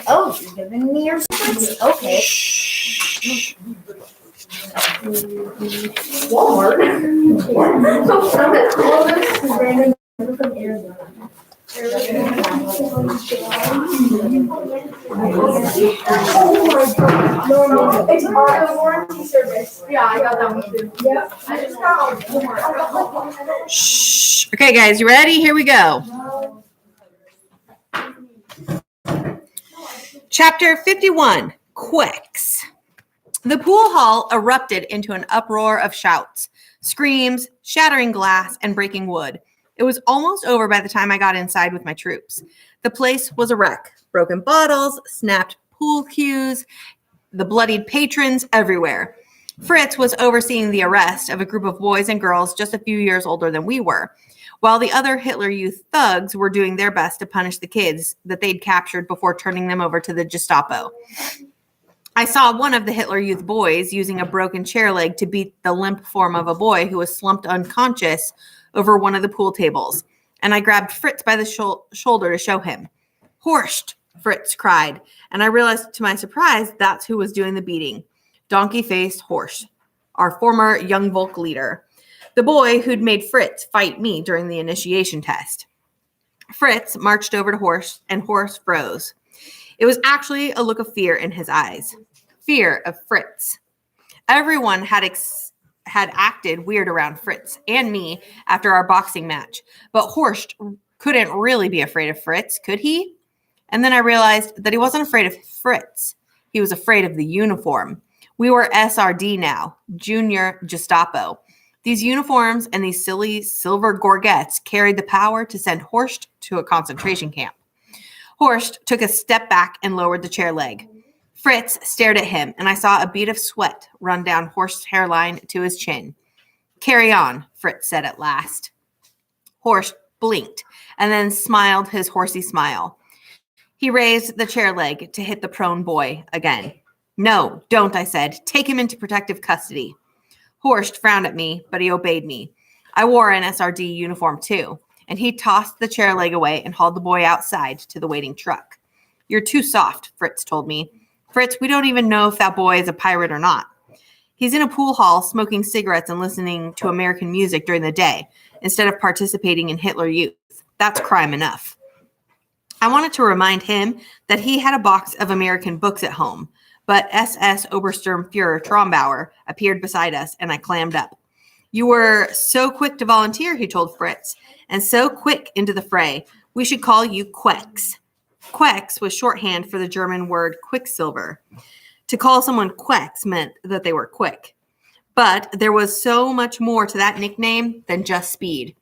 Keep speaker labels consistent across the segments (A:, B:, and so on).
A: Oh, you're giving me your secrets? Okay. Walmart. It's auto warranty service. Yeah, I got that one too. Yep. I just got Walmart.
B: Shh. Okay, guys, you ready? Here we go. Chapter 51, Quicks. The pool hall erupted into an uproar of shouts, screams, shattering glass, and breaking wood. It was almost over by the time I got inside with my troops. The place was a wreck. Broken bottles, snapped pool cues, the bloodied patrons everywhere. Fritz was overseeing the arrest of a group of boys and girls just a few years older than we were, while the other Hitler Youth thugs were doing their best to punish the kids that they'd captured before turning them over to the Gestapo. I saw one of the Hitler Youth boys using a broken chair leg to beat the limp form of a boy who was slumped unconscious over one of the pool tables, and I grabbed Fritz by the shoulder to show him. "Horst!" Fritz cried, and I realized to my surprise that's who was doing the beating. Donkey-faced Horst, our former Young Volk leader, the boy who'd made Fritz fight me during the initiation test. Fritz marched over to Horst, and Horst froze. It was actually a look of fear in his eyes. Fear of Fritz. Everyone had acted weird around Fritz and me after our boxing match, but Horst couldn't really be afraid of Fritz, could he? And then I realized that he wasn't afraid of Fritz. He was afraid of the uniform. We were SRD now, Junior Gestapo. These uniforms and these silly silver gorgets carried the power to send Horst to a concentration camp. Horst took a step back and lowered the chair leg. Fritz stared at him, and I saw a bead of sweat run down Horst's hairline to his chin. "Carry on," Fritz said at last. Horst blinked and then smiled his horsey smile. He raised the chair leg to hit the prone boy again. "No, don't," I said. "Take him into protective custody." Horst frowned at me, but he obeyed me. I wore an SRD uniform too, and he tossed the chair leg away and hauled the boy outside to the waiting truck. "You're too soft," Fritz told me. "Fritz, we don't even know if that boy is a pirate or not. He's in a pool hall smoking cigarettes and listening to American music during the day instead of participating in Hitler Youth. That's crime enough." I wanted to remind him that he had a box of American books at home, but SS Obersturmführer Trombauer appeared beside us, and I clammed up. "You were so quick to volunteer," he told Fritz, "and so quick into the fray. We should call you Quecks." Quecks was shorthand for the German word quicksilver. To call someone Quecks meant that they were quick. But there was so much more to that nickname than just speed.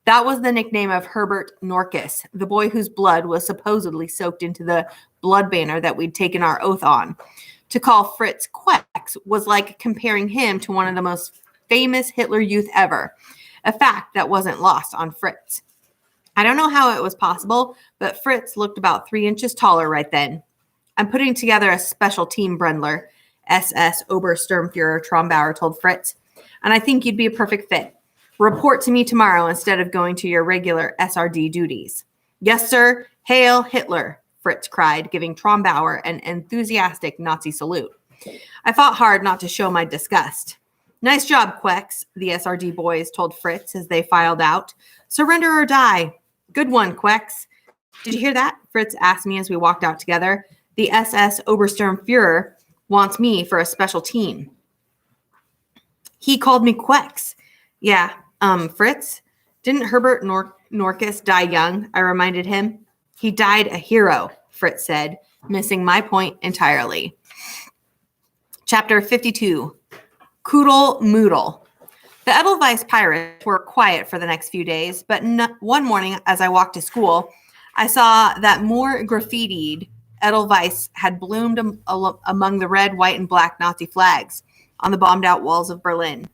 B: That was the nickname of Herbert Norkus, the boy whose blood was supposedly soaked into the blood banner that we'd taken our oath on. To call Fritz Quecks was like comparing him to one of the most famous Hitler Youth ever, a fact that wasn't lost on Fritz. I don't know how it was possible, but Fritz looked about 3 inches taller right then. "I'm putting together a special team, Brendler," SS Obersturmführer Trombauer told Fritz, "and I think you'd be a perfect fit. Report to me tomorrow instead of going to your regular SRD duties." "Yes, sir. Hail Hitler," Fritz cried, giving Trombauer an enthusiastic Nazi salute. I fought hard not to show my disgust. "Nice job, Quecks," the SRD boys told Fritz as they filed out. "Surrender or die." "Good one, Quecks." "Did you hear that?" Fritz asked me as we walked out together. "The SS Obersturmführer wants me for a special team." "He called me Quecks." "Yeah, Fritz, didn't Herbert Norkus die young?" I reminded him. "He died a hero," Fritz said, missing my point entirely. Chapter 52, Kudel Moodle. The Edelweiss pirates were quiet for the next few days, but one morning as I walked to school, I saw that more graffitied Edelweiss had bloomed among the red, white, and black Nazi flags on the bombed-out walls of Berlin.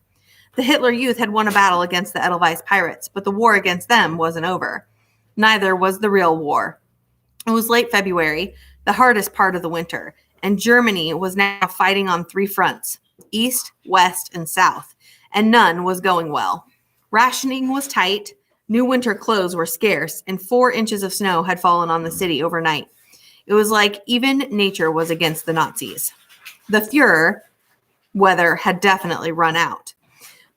B: The Hitler Youth had won a battle against the Edelweiss pirates, but the war against them wasn't over. Neither was the real war. It was late February, the hardest part of the winter, and Germany was now fighting on 3 fronts: east, west, and south, and none was going well. Rationing was tight, new winter clothes were scarce, and 4 inches of snow had fallen on the city overnight. It was like even nature was against the Nazis. The Fuhrer weather had definitely run out.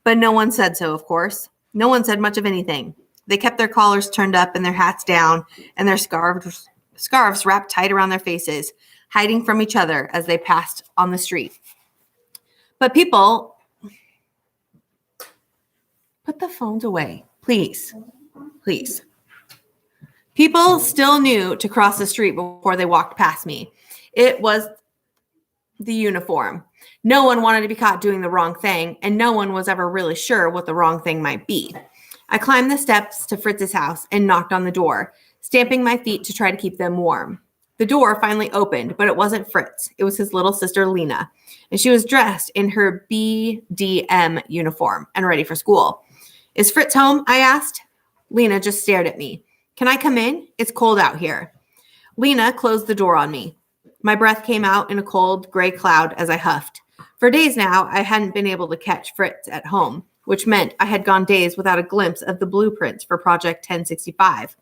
B: But no one said so, of course. No one said much of anything. They kept their collars turned up and their hats down and their scarves wrapped tight around their faces, hiding from each other as they passed on the street. But people, put the phones away, please. Please. People still knew to cross the street before they walked past me. It was the uniform. No one wanted to be caught doing the wrong thing, and no one was ever really sure what the wrong thing might be. I climbed the steps to Fritz's house and knocked on the door, stamping my feet to try to keep them warm. The door finally opened, but it wasn't Fritz. It was his little sister, Lena, and she was dressed in her BDM uniform and ready for school. Is Fritz home? I asked. Lena just stared at me. Can I come in? It's cold out here. Lena closed the door on me. My breath came out in a cold gray cloud as I huffed. For days now, I hadn't been able to catch Fritz at home, which meant I had gone days without a glimpse of the blueprints for Project 1065.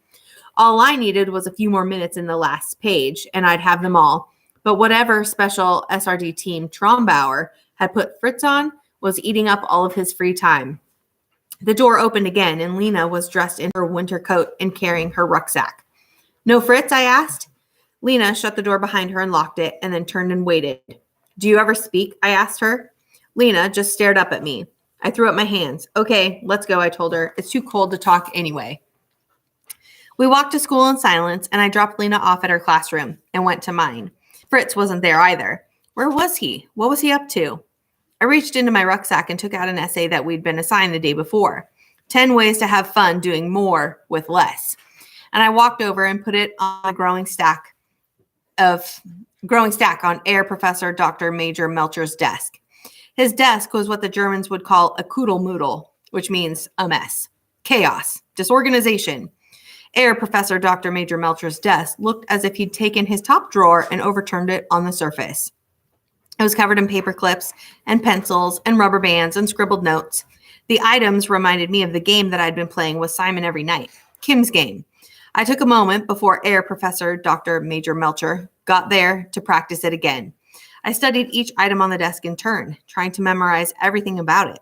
B: All I needed was a few more minutes in the last page, and I'd have them all. But whatever special SRD team Trombauer had put Fritz on was eating up all of his free time. The door opened again, and Lena was dressed in her winter coat and carrying her rucksack. No Fritz, I asked. Lena shut the door behind her and locked it, and then turned and waited. Do you ever speak? I asked her. Lena just stared up at me. I threw up my hands. Okay, let's go, I told her. It's too cold to talk anyway. We walked to school in silence, and I dropped Lena off at her classroom and went to mine. Fritz wasn't there either. Where was he? What was he up to? I reached into my rucksack and took out an essay that we'd been assigned the day before. 10 ways to have fun doing more with less. And I walked over and put it on a growing stack on Air Professor Dr. Major Melcher's desk. His desk was what the Germans would call a Kudelmoodle, which means a mess, chaos, disorganization. Air Professor Dr. Major Melcher's desk looked as if he'd taken his top drawer and overturned it on the surface. It was covered in paper clips and pencils and rubber bands and scribbled notes. The items reminded me of the game that I'd been playing with Simon every night, Kim's game. I took a moment before Air Professor Dr. Major Melcher got there to practice it again. I studied each item on the desk in turn, trying to memorize everything about it.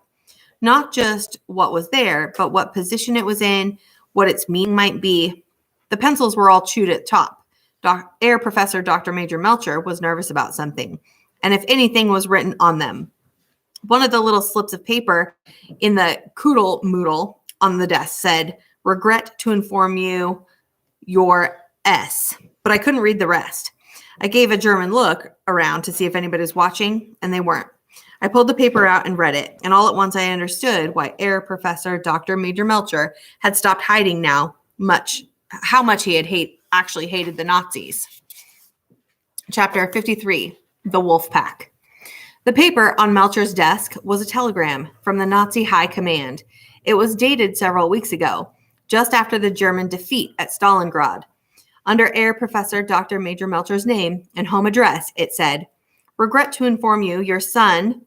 B: Not just what was there, but what position it was in, what its meaning might be. The pencils were all chewed at top. Air Professor Dr. Major Melcher was nervous about something, and if anything was written on them. One of the little slips of paper in the Kudelmoodle on the desk said, "Regret to inform you, your S," but I couldn't read the rest. I gave a German look around to see if anybody was watching, and they weren't. I pulled the paper out and read it, and all at once I understood why Air Professor Dr. Major Melcher had stopped hiding how much he had actually hated the Nazis. Chapter 53, The Wolf Pack. The paper on Melcher's desk was a telegram from the Nazi High Command. It was dated several weeks ago, just after the German defeat at Stalingrad. Under Air Professor Dr. Major Melcher's name and home address, it said, "Regret to inform you, your son,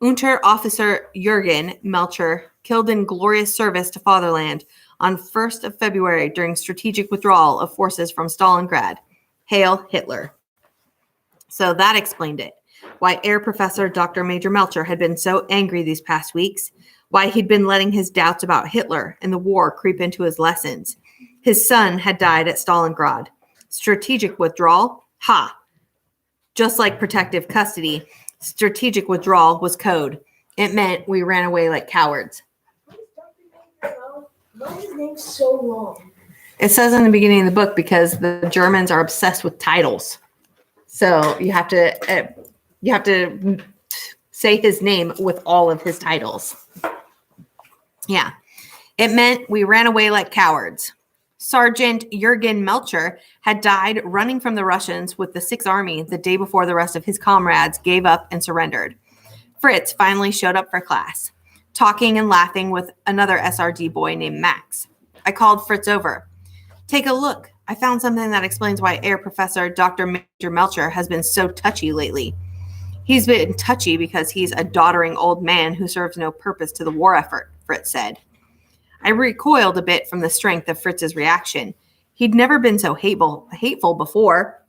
B: Unterofficer Jürgen Melcher, killed in glorious service to fatherland on 1st of February during strategic withdrawal of forces from Stalingrad. Hail Hitler." So that explained it. Why Air Professor Dr. Major Melcher had been so angry these past weeks. Why he'd been letting his doubts about Hitler and the war creep into his lessons. His son had died at Stalingrad. Strategic withdrawal? Ha! Just like protective custody, strategic withdrawal was code. It meant we ran away like cowards.
A: Why is his name so long?
B: It says in the beginning of the book because the Germans are obsessed with titles. So you have to say his name with all of his titles. Yeah. It meant we ran away like cowards. Sergeant Jürgen Melcher had died running from the Russians with the Sixth Army the day before the rest of his comrades gave up and surrendered. Fritz finally showed up for class, talking and laughing with another SRD boy named Max. I called Fritz over. "Take a look. I found something that explains why Air Professor Dr. Major Melcher has been so touchy lately." He's been touchy because he's a doddering old man who serves no purpose to the war effort, Fritz said. I recoiled a bit from the strength of Fritz's reaction. He'd never been so hateful before.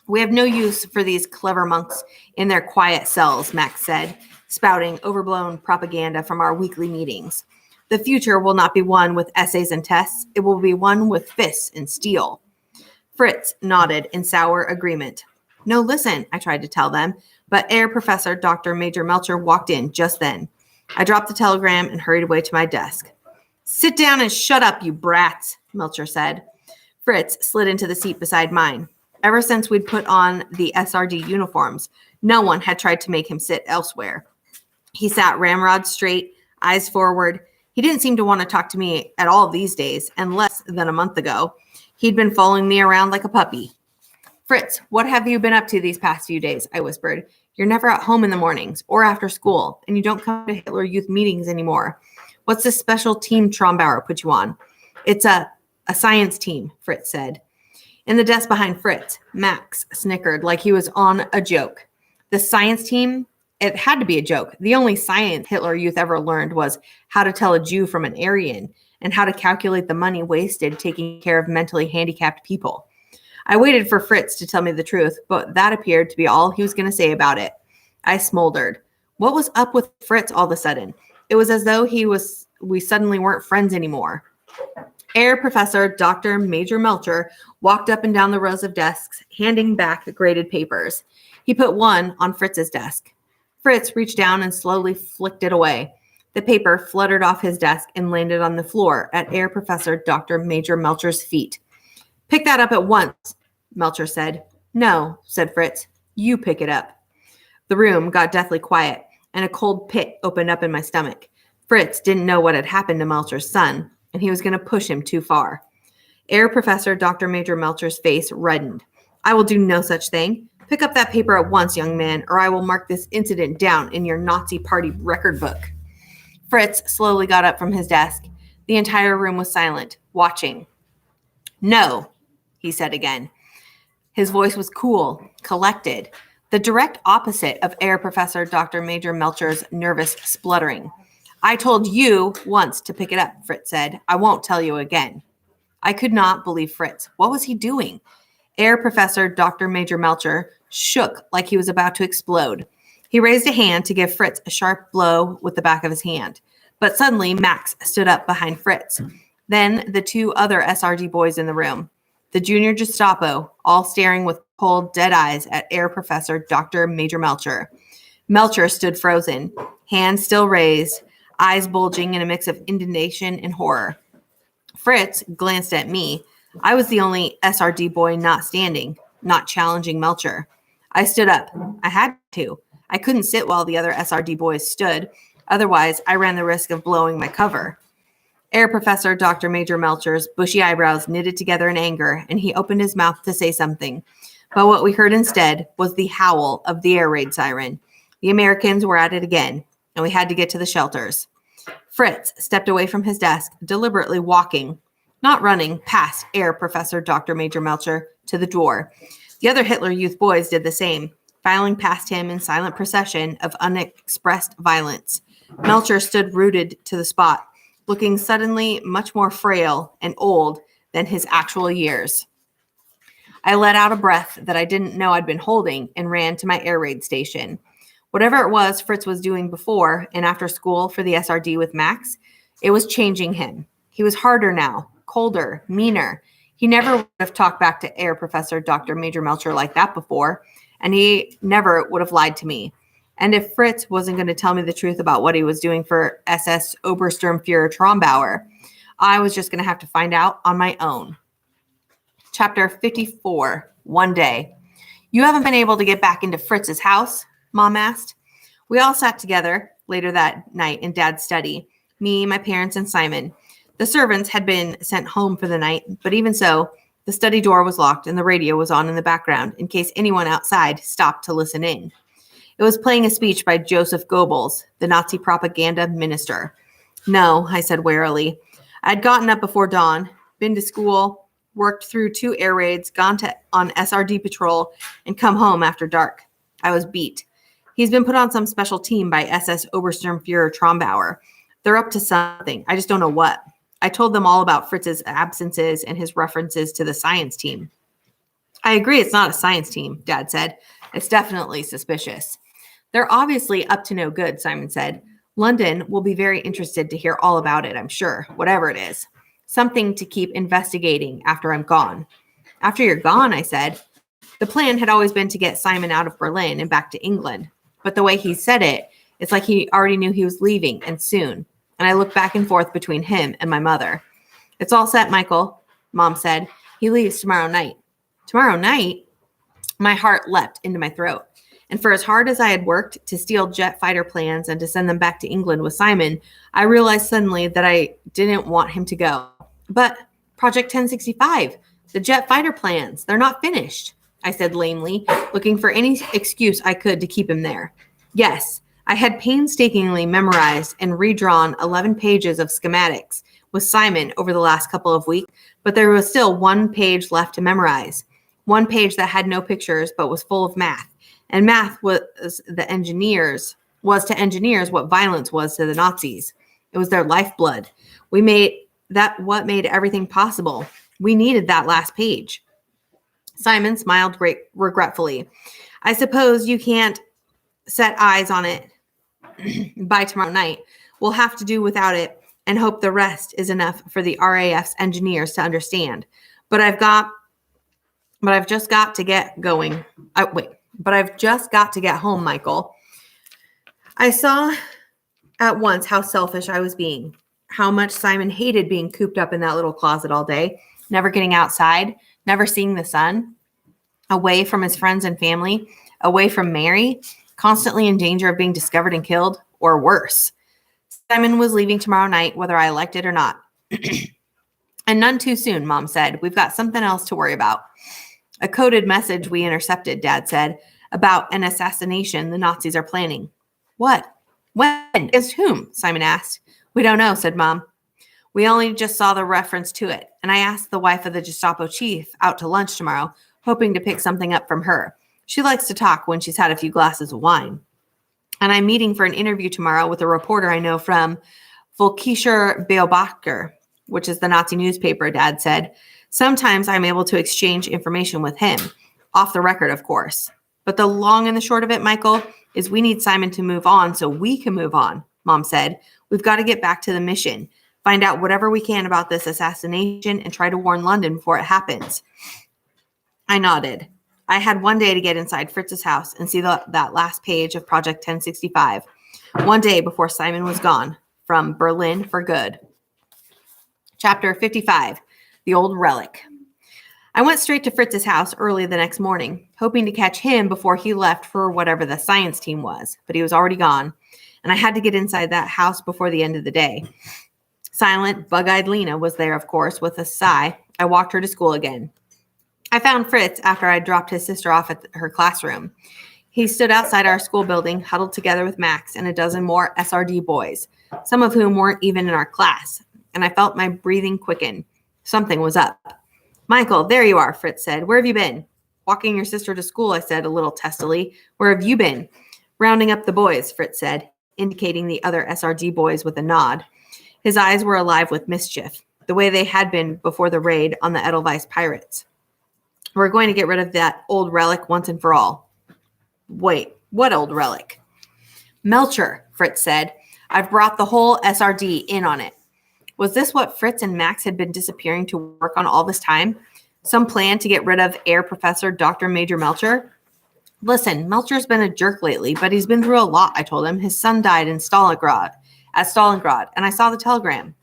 B: We have no use for these clever monks in their quiet cells, Max said, spouting overblown propaganda from our weekly meetings. The future will not be one with essays and tests. It will be one with fists and steel. Fritz nodded in sour agreement. No, listen, I tried to tell them, but Air Professor Dr. Major Melcher walked in just then. I dropped the telegram and hurried away to my desk. Sit down and shut up, you brats, Melcher said. Fritz slid into the seat beside mine. Ever since we'd put on the SRD uniforms, no one had tried to make him sit elsewhere. He sat ramrod straight, eyes forward. He didn't seem to want to talk to me at all these days, and less than a month ago. He'd been following me around like a puppy. Fritz, what have you been up to these past few days? I whispered. You're never at home in the mornings or after school, and you don't come to Hitler Youth meetings anymore. What's this special team Trombauer put you on? It's a science team, Fritz said. In the desk behind Fritz, Max snickered like he was on a joke. The science team? It had to be a joke. The only science Hitler Youth ever learned was how to tell a Jew from an Aryan and how to calculate the money wasted taking care of mentally handicapped people. I waited for Fritz to tell me the truth, but that appeared to be all he was going to say about it. I smoldered. What was up with Fritz all of a sudden? It was as though we suddenly weren't friends anymore. Air Professor Dr. Major Melcher walked up and down the rows of desks, handing back the graded papers. He put one on Fritz's desk. Fritz reached down and slowly flicked it away. The paper fluttered off his desk and landed on the floor at Air Professor Dr. Major Melcher's feet. Pick that up at once, Melcher said. No, said Fritz. You pick it up. The room got deathly quiet, and a cold pit opened up in my stomach. Fritz didn't know what had happened to Melcher's son, and he was going to push him too far. Air Professor Dr. Major Melcher's face reddened. I will do no such thing. Pick up that paper at once, young man, or I will mark this incident down in your Nazi party record book. Fritz slowly got up from his desk. The entire room was silent, watching. No, he said again. His voice was cool, collected, the direct opposite of Air Professor Dr. Major Melcher's nervous spluttering. I told you once to pick it up, Fritz said. I won't tell you again. I could not believe Fritz. What was he doing? Air Professor Dr. Major Melcher shook like he was about to explode. He raised a hand to give Fritz a sharp blow with the back of his hand. But suddenly, Max stood up behind Fritz. Then the two other SRD boys in the room. The junior Gestapo, all staring with cold, dead eyes at Air Professor Dr. Major Melcher. Melcher stood frozen, hands still raised, eyes bulging in a mix of indignation and horror. Fritz glanced at me. I was the only SRD boy not standing, not challenging Melcher. I stood up. I had to. I couldn't sit while the other SRD boys stood. Otherwise, I ran the risk of blowing my cover. Air Professor Dr. Major Melcher's bushy eyebrows knitted together in anger, and he opened his mouth to say something. But what we heard instead was the howl of the air raid siren. The Americans were at it again, and we had to get to the shelters. Fritz stepped away from his desk, deliberately walking, not running, past Air Professor Dr. Major Melcher to the door. The other Hitler Youth boys did the same, filing past him in silent procession of unexpressed violence. Melcher stood rooted to the spot, looking suddenly much more frail and old than his actual years. I let out a breath that I didn't know I'd been holding and ran to my air raid station. Whatever it was Fritz was doing before and after school for the SRD with Max, it was changing him. He was harder now, colder, meaner. He never would have talked back to Air Professor Dr. Major Melcher like that before, and he never would have lied to me. And if Fritz wasn't going to tell me the truth about what he was doing for SS Obersturmführer Trombauer, I was just going to have to find out on my own. Chapter 54, One Day. You haven't been able to get back into Fritz's house? Mom asked. We all sat together later that night in Dad's study, me, my parents, and Simon. The servants had been sent home for the night, but even so, the study door was locked and the radio was on in the background in case anyone outside stopped to listen in. It was playing a speech by Joseph Goebbels, the Nazi propaganda minister. No, I said warily. I'd gotten up before dawn, been to school, worked through 2 air raids, gone on SRD patrol, and come home after dark. I was beat. He's been put on some special team by SS Obersturmfuhrer Trombauer. They're up to something. I just don't know what. I told them all about Fritz's absences and his references to the science team. I agree it's not a science team, Dad said. It's definitely suspicious. They're obviously up to no good, Simon said. London will be very interested to hear all about it, I'm sure, whatever it is. Something to keep investigating after I'm gone. After you're gone, I said. The plan had always been to get Simon out of Berlin and back to England. But the way he said it, it's like he already knew he was leaving and soon. And I looked back and forth between him and my mother. It's all set, Michael, Mom said. He leaves tomorrow night. Tomorrow night? My heart leapt into my throat. And for as hard as I had worked to steal jet fighter plans and to send them back to England with Simon, I realized suddenly that I didn't want him to go. But Project 1065, the jet fighter plans, they're not finished, I said lamely, looking for any excuse I could to keep him there. Yes, I had painstakingly memorized and redrawn 11 pages of schematics with Simon over the last couple of weeks, but there was still one page left to memorize. One page that had no pictures but was full of math. And math was to engineers what violence was to the Nazis. It was their lifeblood. What made everything possible. We needed that last page. Simon smiled regretfully. I suppose you can't set eyes on it by tomorrow night. We'll have to do without it and hope the rest is enough for the RAF's engineers to understand. But I've just got to get going. But I've just got to get home, Michael. I saw at once how selfish I was being, how much Simon hated being cooped up in that little closet all day, never getting outside, never seeing the sun, away from his friends and family, away from Mary, constantly in danger of being discovered and killed, or worse. Simon was leaving tomorrow night, whether I liked it or not. And none too soon, Mom said. We've got something else to worry about. A coded message we intercepted, Dad said, about an assassination the Nazis are planning. What? When? Against whom? Simon asked. We don't know, said Mom. We only just saw the reference to it, and I asked the wife of the Gestapo chief out to lunch tomorrow, hoping to pick something up from her. She likes to talk when she's had a few glasses of wine. And I'm meeting for an interview tomorrow with a reporter I know from Volkischer Beobachter, which is the Nazi newspaper, Dad said. Sometimes I'm able to exchange information with him, off the record, of course. But the long and the short of it, Michael, is we need Simon to move on so we can move on, Mom said. We've got to get back to the mission, find out whatever we can about this assassination, and try to warn London before it happens. I nodded. I had one day to get inside Fritz's house and see that last page of Project 1065. One day before Simon was gone from Berlin for good. Chapter 55. The Old Relic. I went straight to Fritz's house early the next morning, hoping to catch him before he left for whatever the science team was, but he was already gone, and I had to get inside that house before the end of the day. Silent, bug-eyed Lena was there, of course. With a sigh, I walked her to school again. I found Fritz after I dropped his sister off at her classroom. He stood outside our school building, huddled together with Max and a dozen more SRD boys, some of whom weren't even in our class, and I felt my breathing quicken. Something was up. Michael, there you are, Fritz said. Where have you been? Walking your sister to school, I said a little testily. Where have you been? Rounding up the boys, Fritz said, indicating the other SRD boys with a nod. His eyes were alive with mischief, the way they had been before the raid on the Edelweiss pirates. We're going to get rid of that old relic once and for all. Wait, what old relic? Melcher, Fritz said. I've brought the whole SRD in on it. Was this what Fritz and Max had been disappearing to work on all this time? Some plan to get rid of Air Professor Dr. Major Melcher? Listen, Melcher's been a jerk lately, but he's been through a lot, I told him. His son died in Stalingrad, and I saw the telegram.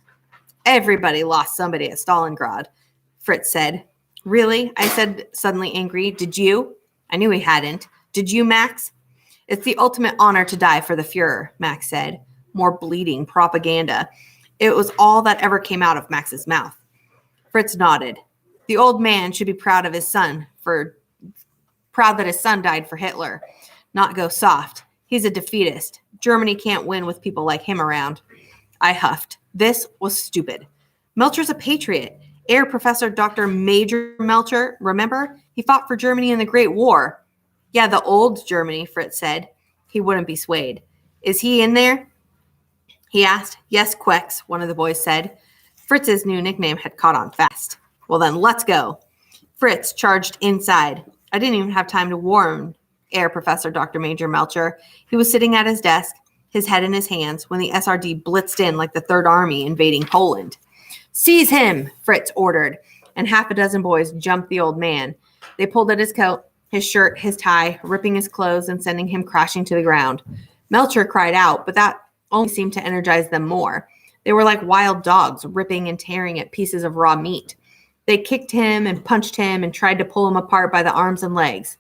B: Everybody lost somebody at Stalingrad, Fritz said. Really? I said, suddenly angry. Did you? I knew he hadn't. Did you, Max? It's the ultimate honor to die for the Fuhrer, Max said. More bleeding propaganda. It was all that ever came out of Max's mouth. Fritz nodded. The old man should be proud of his son, proud that his son died for Hitler. Not go soft. He's a defeatist. Germany can't win with people like him around. I huffed. This was stupid. Melcher's a patriot. Air Professor Dr. Major Melcher, remember? He fought for Germany in the Great War. Yeah, the old Germany, Fritz said. He wouldn't be swayed. Is he in there? He asked. Yes, Quex, one of the boys said. Fritz's new nickname had caught on fast. Well then, let's go. Fritz charged inside. I didn't even have time to warn Air Professor Dr. Major Melcher. He was sitting at his desk, his head in his hands, when the SRD blitzed in like the Third Army invading Poland. Seize him, Fritz ordered, and half a dozen boys jumped the old man. They pulled at his coat, his shirt, his tie, ripping his clothes and sending him crashing to the ground. Melcher cried out, but that only seemed to energize them more. They were like wild dogs, ripping and tearing at pieces of raw meat. They kicked him and punched him and tried to pull him apart by the arms and legs.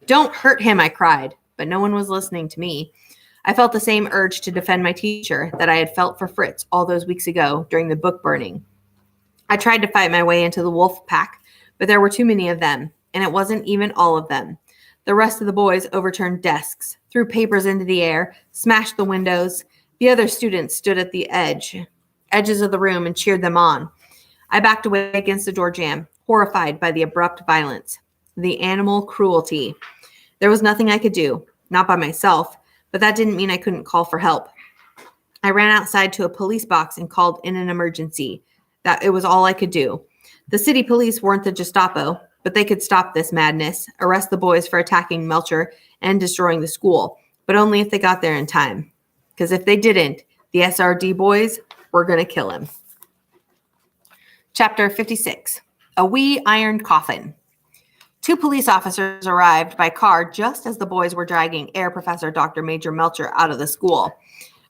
B: Don't hurt him, I cried, but no one was listening to me. I felt the same urge to defend my teacher that I had felt for Fritz all those weeks ago during the book burning. I tried to fight my way into the wolf pack, but there were too many of them, and it wasn't even all of them. The rest of the boys overturned desks, threw papers into the air, smashed the windows. The other students stood at the edges of the room and cheered them on. I backed away against the door jamb, horrified by the abrupt violence, the animal cruelty. There was nothing I could do, not by myself, but that didn't mean I couldn't call for help. I ran outside to a police box and called in an emergency. That it was all I could do. The city police weren't the Gestapo, but they could stop this madness, arrest the boys for attacking Melcher and destroying the school, but only if they got there in time. Because if they didn't, the SRD boys were going to kill him. Chapter 56, A Wee Iron Coffin. 2 police officers arrived by car just as the boys were dragging Air Professor Dr. Major Melcher out of the school.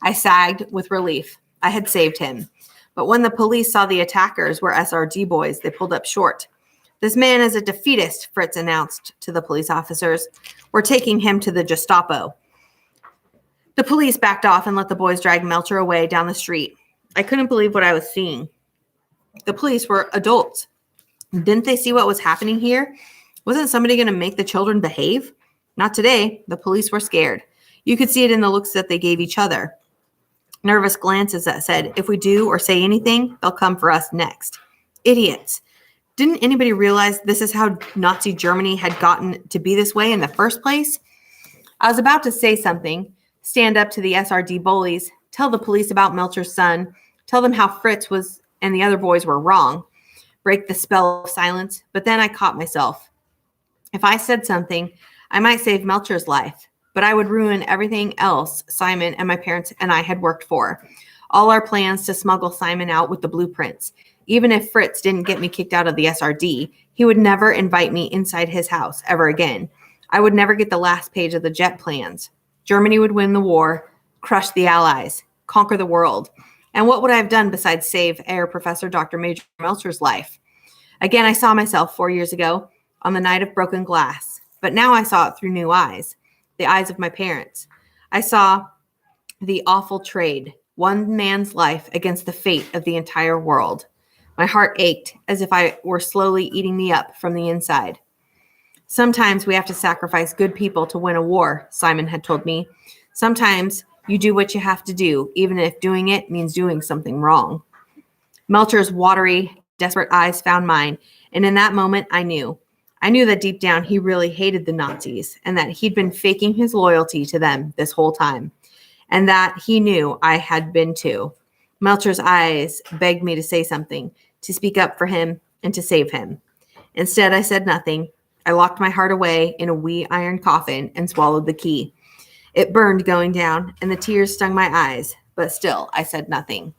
B: I sagged with relief. I had saved him. But when the police saw the attackers were SRD boys, they pulled up short. This man is a defeatist, Fritz announced to the police officers. We're taking him to the Gestapo. The police backed off and let the boys drag Melcher away down the street. I couldn't believe what I was seeing. The police were adults. Didn't they see what was happening here? Wasn't somebody going to make the children behave? Not today. The police were scared. You could see it in the looks that they gave each other. Nervous glances that said, if we do or say anything, they'll come for us next. Idiots. Didn't anybody realize this is how Nazi Germany had gotten to be this way in the first place? I was about to say something, stand up to the SRD bullies, tell the police about Melcher's son, tell them how Fritz was and the other boys were wrong, break the spell of silence, but then I caught myself. If I said something, I might save Melcher's life, but I would ruin everything else Simon and my parents and I had worked for. All our plans to smuggle Simon out with the blueprints. Even if Fritz didn't get me kicked out of the SRD, he would never invite me inside his house ever again. I would never get the last page of the jet plans. Germany would win the war, crush the Allies, conquer the world. And what would I have done besides save Air Professor Dr. Major Melcher's life? Again, I saw myself 4 years ago on the night of broken glass, but now I saw it through new eyes, the eyes of my parents. I saw the awful trade, one man's life against the fate of the entire world. My heart ached as if I were slowly eating me up from the inside. Sometimes we have to sacrifice good people to win a war, Simon had told me. Sometimes you do what you have to do, even if doing it means doing something wrong. Melcher's watery, desperate eyes found mine, and in that moment I knew. I knew that deep down he really hated the Nazis and that he'd been faking his loyalty to them this whole time, and that he knew I had been too. Melcher's eyes begged me to say something, to speak up for him and to save him. Instead, I said nothing. I locked my heart away in a wee iron coffin and swallowed the key. It burned going down, and the tears stung my eyes, but still I said nothing.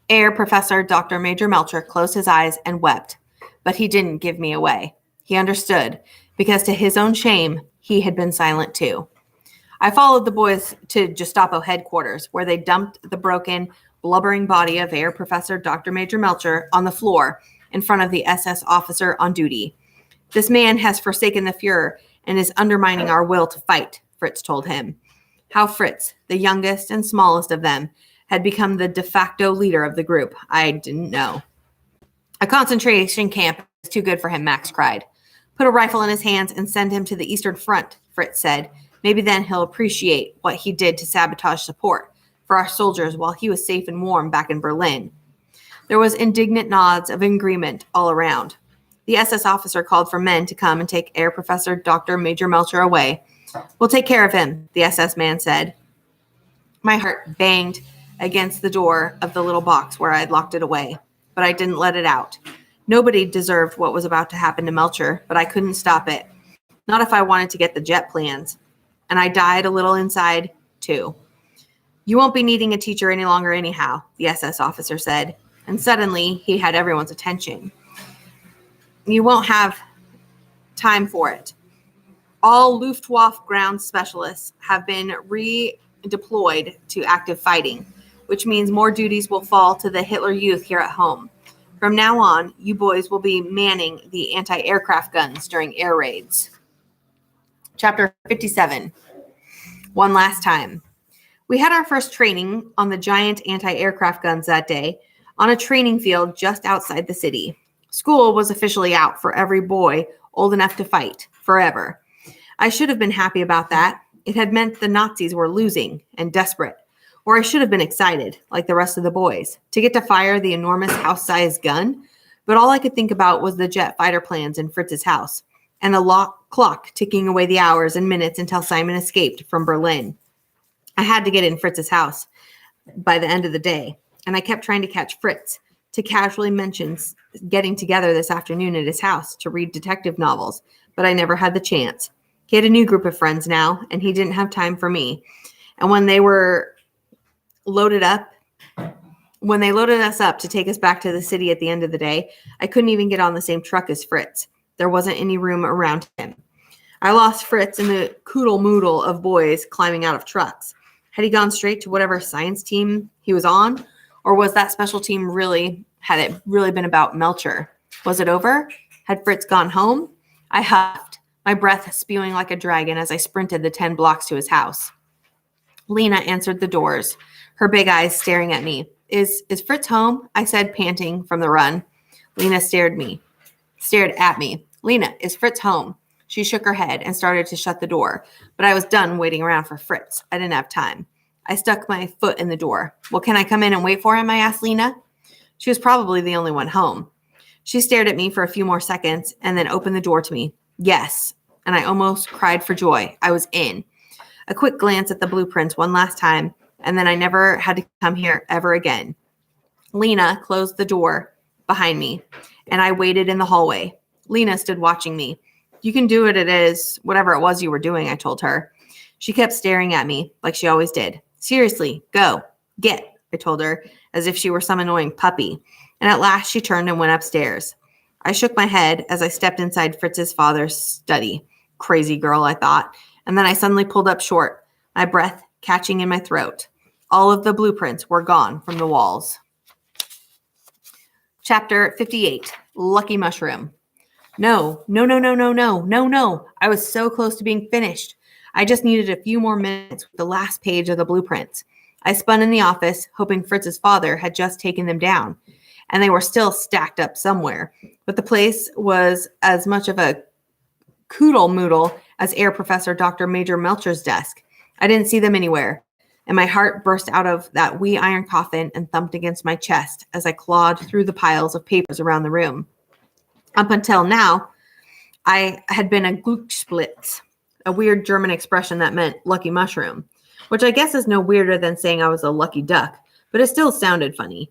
B: Air Professor Dr. Major Melcher closed his eyes and wept, but he didn't give me away. He understood, because to his own shame, he had been silent too. I followed the boys to Gestapo headquarters, where they dumped the broken, blubbering body of Air Professor Dr. Major Melcher on the floor in front of the SS officer on duty. This man has forsaken the Fuhrer and is undermining our will to fight, Fritz told him. How Fritz, the youngest and smallest of them, had become the de facto leader of the group, I didn't know. A concentration camp is too good for him, Max cried. Put a rifle in his hands and send him to the Eastern Front, Fritz said. Maybe then he'll appreciate what he did to sabotage support for our soldiers while he was safe and warm back in Berlin. There was indignant nods of agreement all around. The SS officer called for men to come and take Air Professor Dr. Major Melcher away. We'll take care of him, the SS man said. My heart banged against the door of the little box where I had locked it away, but I didn't let it out. Nobody deserved what was about to happen to Melcher, but I couldn't stop it. Not if I wanted to get the jet plans. And I died a little inside, too. You won't be needing a teacher any longer anyhow, the SS officer said. And suddenly, he had everyone's attention. You won't have time for it. All Luftwaffe ground specialists have been redeployed to active fighting, which means more duties will fall to the Hitler Youth here at home. From now on, you boys will be manning the anti-aircraft guns during air raids. Chapter 57. One last time. We had our first training on the giant anti-aircraft guns that day on a training field just outside the city. School was officially out for every boy old enough to fight, forever. I should have been happy about that. It had meant the Nazis were losing and desperate. Or I should have been excited, like the rest of the boys, to get to fire the enormous house-sized gun. But all I could think about was the jet fighter plans in Fritz's house and the clock ticking away the hours and minutes until Simon escaped from Berlin. I had to get in Fritz's house by the end of the day, and I kept trying to catch Fritz to casually mention getting together this afternoon at his house to read detective novels, but I never had the chance. He had a new group of friends now, and he didn't have time for me. And when they loaded us up to take us back to the city at the end of the day, I couldn't even get on the same truck as Fritz. There wasn't any room around him. I lost Fritz in the coodle-moodle of boys climbing out of trucks. Had he gone straight to whatever science team he was on? Or was that special team had it really been about Melcher? Was it over? Had Fritz gone home? I huffed, my breath spewing like a dragon as I sprinted the 10 blocks to his house. Lena answered the doors, her big eyes staring at me. Is Fritz home? I said, panting from the run. Lena stared at me. Lena, is Fritz home? She shook her head and started to shut the door, but I was done waiting around for Fritz. I didn't have time. I stuck my foot in the door. Well, can I come in and wait for him? I asked Lena. She was probably the only one home. She stared at me for a few more seconds and then opened the door to me. Yes, and I almost cried for joy. I was in. A quick glance at the blueprints one last time, and then I never had to come here ever again. Lena closed the door behind me, and I waited in the hallway. Lena stood watching me. You can do it as whatever it was you were doing, I told her. She kept staring at me like she always did. Seriously, go. Get, I told her, as if she were some annoying puppy. And at last she turned and went upstairs. I shook my head as I stepped inside Fritz's father's study. Crazy girl, I thought. And then I suddenly pulled up short, my breath catching in my throat. All of the blueprints were gone from the walls. Chapter 58, Lucky Mushroom. No. I was so close to being finished. I just needed a few more minutes with the last page of the blueprints. I spun in the office, hoping Fritz's father had just taken them down, and they were still stacked up somewhere. But the place was as much of a coodle-moodle as Air Professor Dr. Major Melcher's desk. I didn't see them anywhere, and my heart burst out of that wee iron coffin and thumped against my chest as I clawed through the piles of papers around the room. Up until now, I had been a Glücksblitz, a weird German expression that meant lucky mushroom, which I guess is no weirder than saying I was a lucky duck, but it still sounded funny.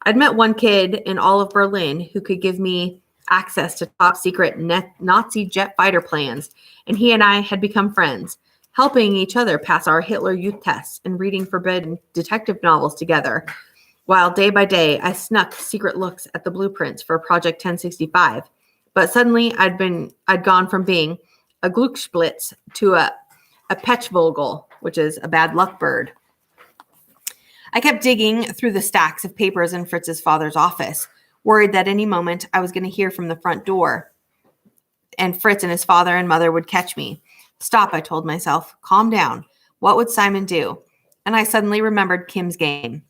B: I'd met one kid in all of Berlin who could give me access to top secret Nazi jet fighter plans, and he and I had become friends, helping each other pass our Hitler Youth tests and reading forbidden detective novels together. While day by day, I snuck secret looks at the blueprints for Project 1065. But suddenly, I'd gone from being a Glücksblitz to a Pechvogel, which is a bad luck bird. I kept digging through the stacks of papers in Fritz's father's office, worried that any moment I was going to hear from the front door, and Fritz and his father and mother would catch me. Stop, I told myself. Calm down. What would Simon do? And I suddenly remembered Kim's game.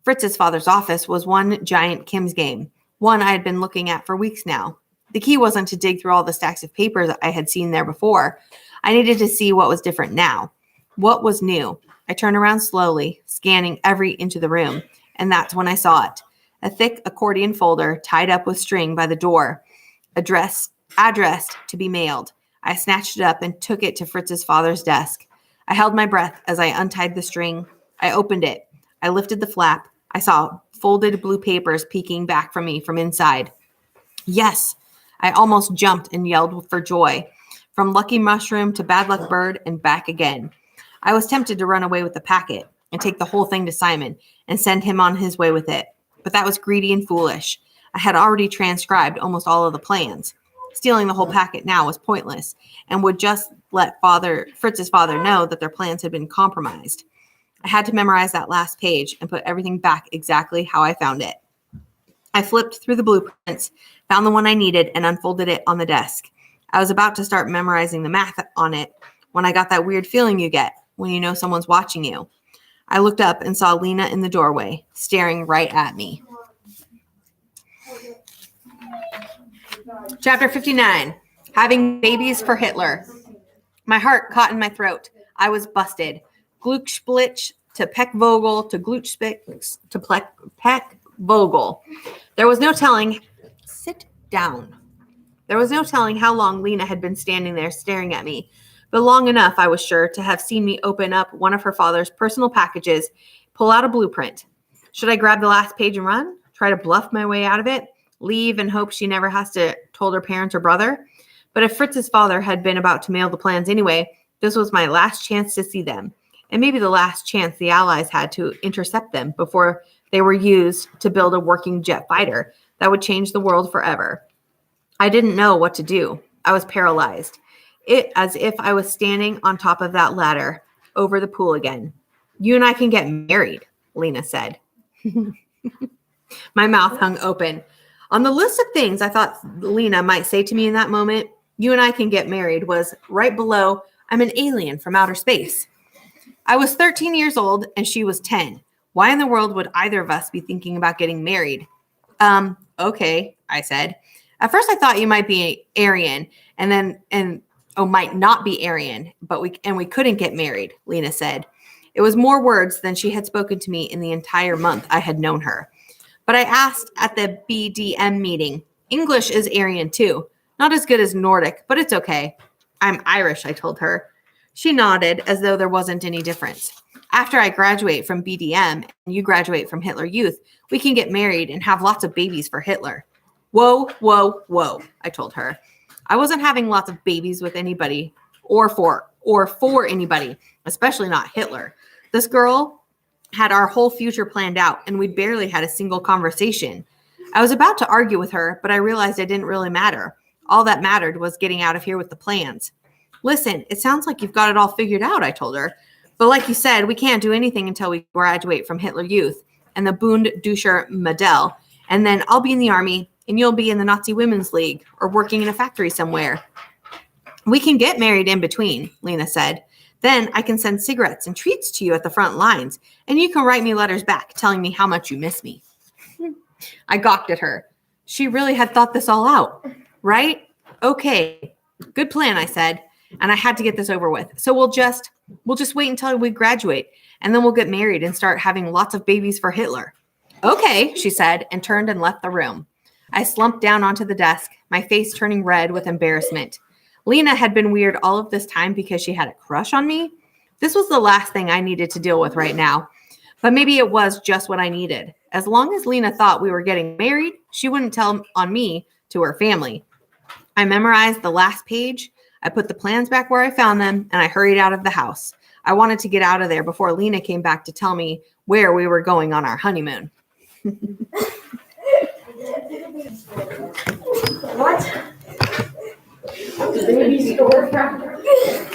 B: Fritz's father's office was one giant Kim's game, one I had been looking at for weeks now. The key wasn't to dig through all the stacks of papers I had seen there before. I needed to see what was different now. What was new? I turned around slowly, scanning every inch of the room, and that's when I saw it. A thick accordion folder tied up with string by the door, addressed to be mailed. I snatched it up and took it to Fritz's father's desk. I held my breath as I untied the string. I opened it. I lifted the flap. I saw folded blue papers peeking back from me from inside. Yes! I almost jumped and yelled for joy. From Lucky Mushroom to Bad Luck Bird and back again. I was tempted to run away with the packet and take the whole thing to Simon and send him on his way with it. But that was greedy and foolish. I had already transcribed almost all of the plans. Stealing the whole packet now was pointless and would just let Fritz's father know that their plans had been compromised. I had to memorize that last page and put everything back exactly how I found it. I flipped through the blueprints, found the one I needed, and unfolded it on the desk. I was about to start memorizing the math on it when I got that weird feeling you get when you know someone's watching you. I looked up and saw Lena in the doorway, staring right at me. Chapter 59, Having Babies for Hitler. My heart caught in my throat. I was busted. Glücksblitz to Peckvogel to Glückspitz to Peckvogel. There was no telling. Sit down. There was no telling how long Lena had been standing there staring at me, but long enough, I was sure, to have seen me open up one of her father's personal packages, pull out a blueprint. Should I grab the last page and run? Try to bluff my way out of it? Leave and hope she never has to told her parents or brother? But if Fritz's father had been about to mail the plans anyway, this was my last chance to see them, and maybe the last chance the Allies had to intercept them before they were used to build a working jet fighter that would change the world forever. I didn't know what to do. I was paralyzed. As if I was standing on top of that ladder over the pool again. You and I can get married, Lena said. My mouth hung open. On the list of things I thought Lena might say to me in that moment, you and I can get married was right below, I'm an alien from outer space. I was 13 years old and she was 10. Why in the world would either of us be thinking about getting married? Okay, I said. At first I thought you might be Aryan and might not be Aryan, but we couldn't get married, Lena said. It was more words than she had spoken to me in the entire month I had known her. But I asked at the BDM meeting. English is Aryan too. Not as good as Nordic, but it's okay. I'm Irish, I told her. She nodded as though there wasn't any difference. After I graduate from BDM and you graduate from Hitler Youth, we can get married and have lots of babies for Hitler. Whoa, whoa, whoa, I told her. I wasn't having lots of babies with anybody or for anybody, especially not Hitler. This girl had our whole future planned out, and we barely had a single conversation. I was about to argue with her, but I realized it didn't really matter. All that mattered was getting out of here with the plans. Listen, it sounds like you've got it all figured out, I told her. But like you said, we can't do anything until we graduate from Hitler Youth and the Bund Deutscher Modell, and then I'll be in the army, and you'll be in the Nazi Women's League or working in a factory somewhere. We can get married in between, Lena said. Then I can send cigarettes and treats to you at the front lines, and you can write me letters back telling me how much you miss me. I gawked at her. She really had thought this all out, right? Okay, good plan, I said, and I had to get this over with. So we'll just wait until we graduate, and then we'll get married and start having lots of babies for Hitler. Okay, she said, and turned and left the room. I slumped down onto the desk, my face turning red with embarrassment. Lena had been weird all of this time because she had a crush on me. This was the last thing I needed to deal with right now. But maybe it was just what I needed. As long as Lena thought we were getting married, she wouldn't tell on me to her family. I memorized the last page. I put the plans back where I found them, and I hurried out of the house. I wanted to get out of there before Lena came back to tell me where we were going on our honeymoon.
A: What? Baby store.